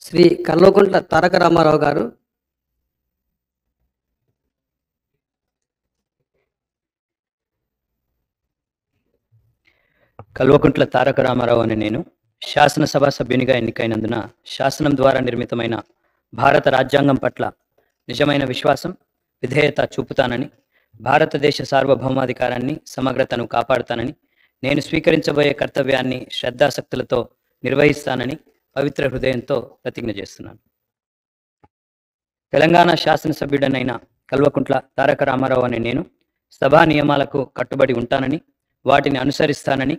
శ్రీ కల్వకుంట్ల తారక రామారావు గారు, కల్వకుంట్ల తారక రామారావు అనే నేను శాసనసభ సభ్యునిగా ఎన్నికైనందున శాసనం ద్వారా నిర్మితమైన భారత రాజ్యాంగం పట్ల నిజమైన విశ్వాసం, విధేయత చూపుతానని, భారతదేశ సార్వభౌమాధికారాన్ని, సమగ్రతను కాపాడుతానని, నేను స్వీకరించబోయే కర్తవ్యాన్ని శ్రద్ధాశక్తులతో నిర్వహిస్తానని పవిత్ర హృదయంతో ప్రతిజ్ఞ చేస్తున్నాను. తెలంగాణ శాసనసభ్యుడనైన కల్వకుంట్ల తారక రామారావు అనే నేను సభా నియమాలకు కట్టుబడి ఉంటానని, వాటిని అనుసరిస్తానని,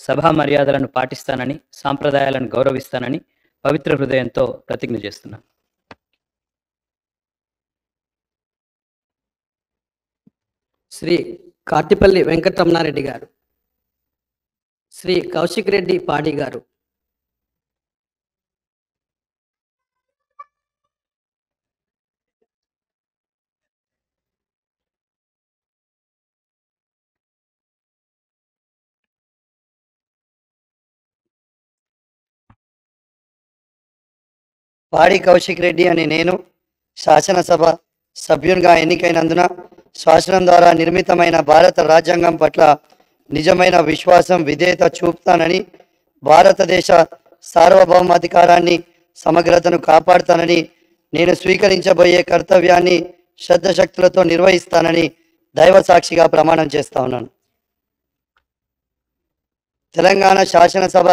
సభా మర్యాదలను పాటిస్తానని, సాంప్రదాయాలను గౌరవిస్తానని పవిత్ర హృదయంతో ప్రతిజ్ఞ చేస్తున్నాను. శ్రీ కార్తిపల్లి వెంకటరమణారెడ్డి గారు, శ్రీ కౌశిక్ రెడ్డి పాడి గారు, పాడి కౌశిక్ రెడ్డి అనే నేను శాసనసభ సభ్యునిగా ఎన్నికైనందున శాసనం ద్వారా నిర్మితమైన భారత రాజ్యాంగం పట్ల నిజమైన విశ్వాసం, విధేయత చూపుతానని, భారతదేశ సార్వభౌమాధికారాన్ని, సమగ్రతను కాపాడుతానని, నేను స్వీకరించబోయే కర్తవ్యాన్ని శ్రద్ధశక్తులతో నిర్వహిస్తానని దైవ సాక్షిగా ప్రమాణం చేస్తా ఉన్నాను. తెలంగాణ శాసనసభ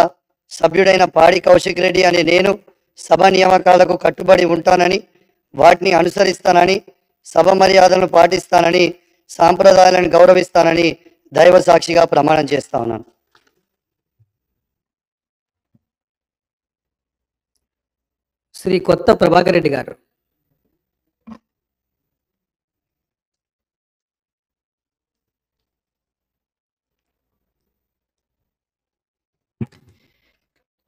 సభ్యుడైన పాడి కౌశిక్ రెడ్డి అనే నేను సభ నియామకాలకు కట్టుబడి ఉంటానని, వాటిని అనుసరిస్తానని, సభ మర్యాదలను పాటిస్తానని, సాంప్రదాయాలను గౌరవిస్తానని దైవ సాక్షిగా ప్రమాణం చేస్తా ఉన్నాను. శ్రీ కొత్త ప్రభాకర్ రెడ్డి గారు,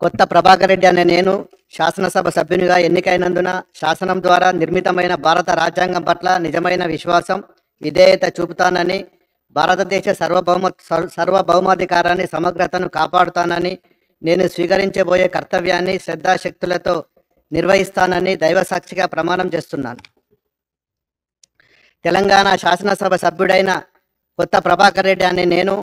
కొత్త ప్రభాకర్ రెడ్డి అనే నేను శాసనసభ సభ్యునిగా ఎన్నికైనందున శాసనం ద్వారా నిర్మితమైన భారత రాజ్యాంగం పట్ల నిజమైన విశ్వాసం, విధేయత చూపుతానని, భారతదేశ సార్వభౌమాధికారాన్ని, సమగ్రతను కాపాడుతానని, నేను స్వీకరించబోయే కర్తవ్యాన్ని శ్రద్ధాశక్తులతో నిర్వహిస్తానని దైవ సాక్షిగా ప్రమాణం చేస్తున్నాను. తెలంగాణ శాసనసభ సభ్యుడైన కొత్త ప్రభాకర్ రెడ్డి అనే నేను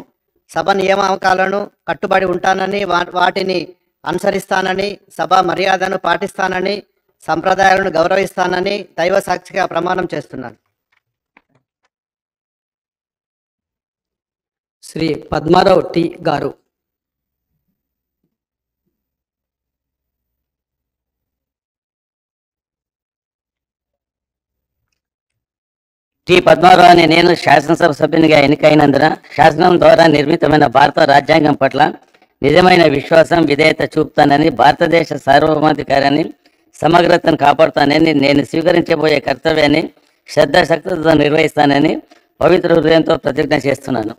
సభ నియామకాలను కట్టుబడి ఉంటానని, వాటిని అనుసరిస్తానని, సభ మర్యాదను పాటిస్తానని, సంప్రదాయాలను గౌరవిస్తానని దైవ సాక్షిగా ప్రమాణం చేస్తున్నాను. శ్రీ పద్మారావు టి గారు, టి పద్మారావు అనే నేను శాసనసభ సభ్యునిగా ఎన్నికైనందున శాసనం ద్వారా నిర్మితమైన భారత రాజ్యాంగం పట్ల నిజమైన విశ్వాసం, విధేయత చూపుతానని, భారతదేశ సార్వభౌమాధికారాన్ని, సమగ్రతను కాపాడుతానని, నేను స్వీకరించబోయే కర్తవ్యాన్ని శ్రద్ధాశక్తులతో నిర్వహిస్తానని పవిత్ర హృదయంతో ప్రతిజ్ఞ చేస్తున్నాను.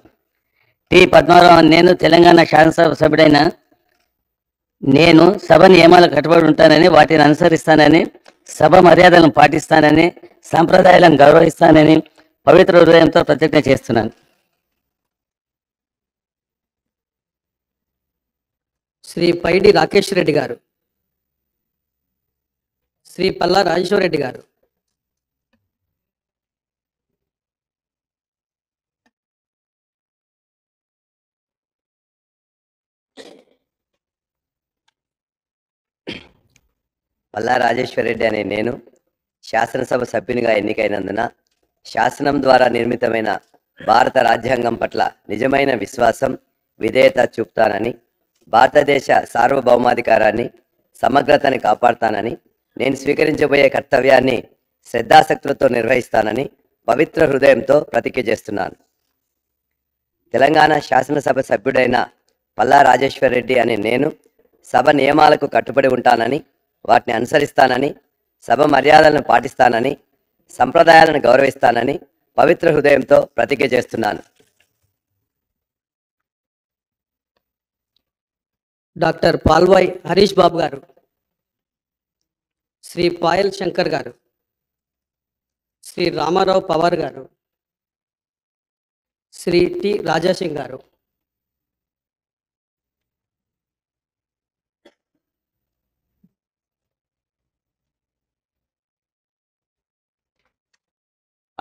టి పద్మారావు అనే నేను తెలంగాణ శాసనసభ సభ్యుడైన నేను సభ నియమాలకు కట్టుబడి ఉంటానని, వాటిని అనుసరిస్తానని, సభ మర్యాదలను పాటిస్తానని, సాంప్రదాయాలను గౌరవిస్తానని పవిత్ర హృదయంతో ప్రతిజ్ఞ చేస్తున్నాను. శ్రీ పైడి రాకేష్ రెడ్డి గారు, శ్రీ పల్లా రాజేశ్వర రెడ్డి గారు, పల్లా రాజేశ్వరరెడ్డి అనే నేను శాసనసభ సభ్యునిగా ఎన్నికైనందున శాసనం ద్వారా నిర్మితమైన భారత రాజ్యాంగం పట్ల నిజమైన విశ్వాసం, విధేయత చూపుతానని, భారతదేశ సార్వభౌమాధికారాన్ని, సమగ్రతని కాపాడుతానని, నేను స్వీకరించబోయే కర్తవ్యాన్ని శ్రద్ధాశక్తులతో నిర్వహిస్తానని పవిత్ర హృదయంతో ప్రతిజ్ఞ చేస్తున్నాను. తెలంగాణ శాసనసభ సభ్యుడైన పల్లా రాజేశ్వరరెడ్డి అనే నేను సభ నియమాలకు కట్టుబడి ఉంటానని, వాటిని అనుసరిస్తానని, సభ మర్యాదలను పాటిస్తానని, సంప్రదాయాలను గౌరవిస్తానని పవిత్ర హృదయంతో ప్రతిజ్ఞ చేస్తున్నాను. డాక్టర్ పాల్వాయ్ హరీష్ బాబు గారు, శ్రీ పాయల్ శంకర్ గారు, శ్రీ రామారావు పవార్ గారు, శ్రీ టి రాజాసింగ్ గారు,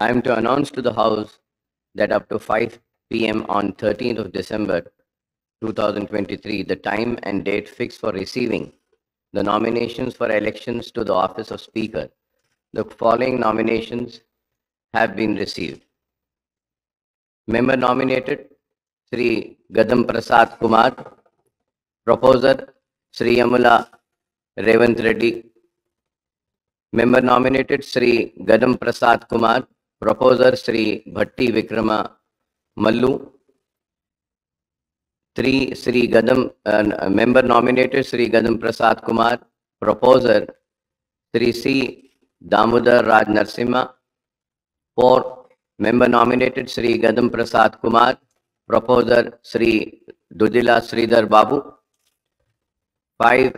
I am to announce to the House that up to 5 p.m. on 13th of December 2023, the time and date fixed for receiving the nominations for elections to the office of Speaker. The following nominations have been received. Member nominated Sri Gadam Prasad Kumar. Proposer Sri Yamula Revant Reddy. Member nominated Sri Gadam Prasad Kumar. Proposer Sri Bhatti Vikrama Mallu. Member nominated Sri Gadam Prasad Kumar. Proposer Sri C. Damodar Raj Narsimha. 4. Member nominated Sri Gadam Prasad Kumar. Proposer Sri Dudila Sridhar Babu. 5.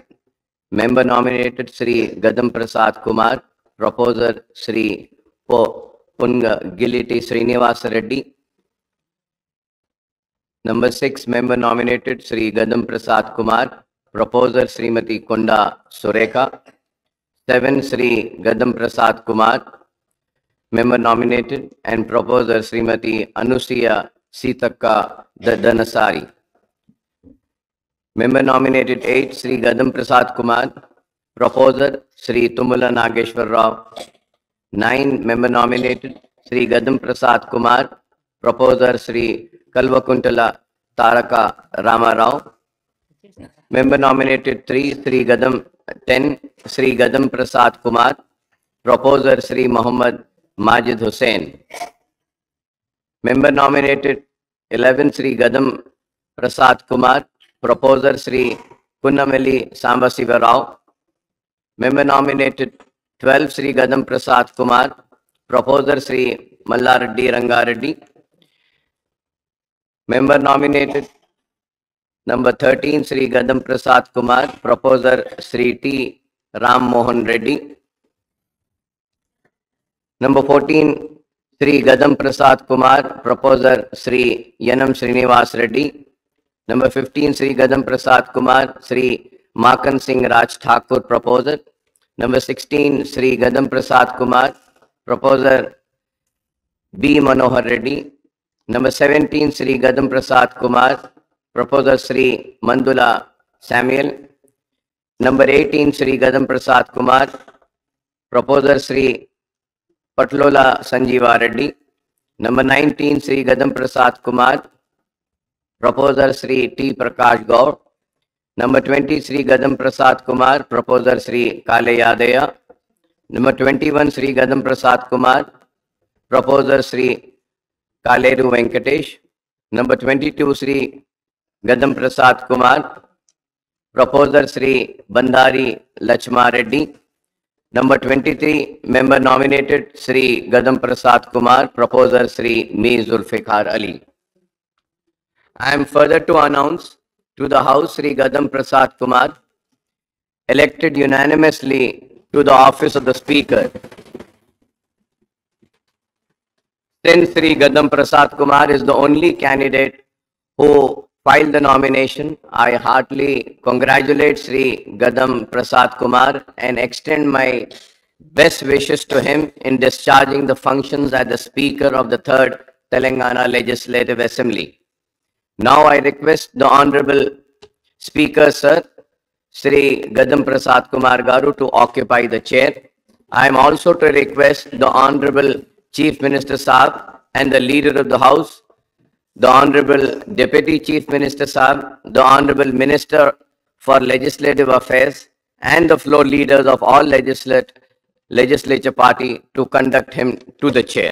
Member nominated Sri Gadam Prasad Kumar. Proposer Sri Punga Giliti Srinivas Reddy. Number 6. Member nominated Sri Gadam Prasad Kumar. Proposer Srimati Konda Surekha. 7. Sri Gadam Prasad Kumar. Member nominated and proposer Srimati Anusuya Sitaka Danasari. Member nominated 8. Sri Gadam Prasad Kumar. Proposer Sri Tumula Nageshwar Rao. 9. Member nominated Sri Gadam Prasad Kumar. Proposer Sri Kalvakuntala Taraka Rama Rao. Member nominated 10. Sri Gadam Prasad Kumar. Proposer Sri Muhammad Majid Hussain. Member nominated 11. Sri Gadam Prasad Kumar. Proposer Sri Kunnameli Sambasiva Rao. Member nominated 12. Sri Gadam Prasad Kumar. Proposer Sri Mallareddy Rangareddy. Member nominated number 13. Sri Gadam Prasad Kumar. Proposer Sri T. Ram Mohan Reddy. Number 14. Sri Gadam Prasad Kumar. Proposer Sri Yanam Srinivas Reddy. Number 15. Sri Gadam Prasad Kumar. Sri Makan Singh Raj Thakur. Proposer. Number 16. Sri Gadam Prasad Kumar. Proposer B. Manohar Reddy. Number 17. Sri Gadam Prasad Kumar. Proposer Sri Mandula Samuel. Number 18. Sri Gadam Prasad Kumar. Proposer Sri Patlola Sanjeeva Reddy. Number 19. Sri Gadam Prasad Kumar. Proposer Sri T. Prakash Gaur. Number 20. Sri Gadam Prasad Kumar. Proposer Sri Kale Yadaya. Number 21. Sri Gadam Prasad Kumar. Proposer Sri Kaleru Venkatesh. Number 22. Sri Gadam Prasad Kumar. Proposer Sri Bandari Lachma Reddy. Number 23. Member nominated Sri Gadam Prasad Kumar. Proposer Sri Me Zulfikar Ali. I am further to announce to the House Sri Gadam Prasad Kumar, elected unanimously to the office of the Speaker. Since Sri Gadam Prasad Kumar is the only candidate who filed the nomination, I heartily congratulate Sri Gadam Prasad Kumar and extend my best wishes to him in discharging the functions as the Speaker of the 3rd Telangana Legislative Assembly. Now I request the Honorable Speaker, Sir, Sri Gadam Prasad Kumar Garu to occupy the chair. I am also to request the Honorable Chief Minister Saab and the Leader of the House, the Honorable Deputy Chief Minister Saab, the Honorable Minister for Legislative Affairs, and the floor leaders of all legislature party to conduct him to the chair.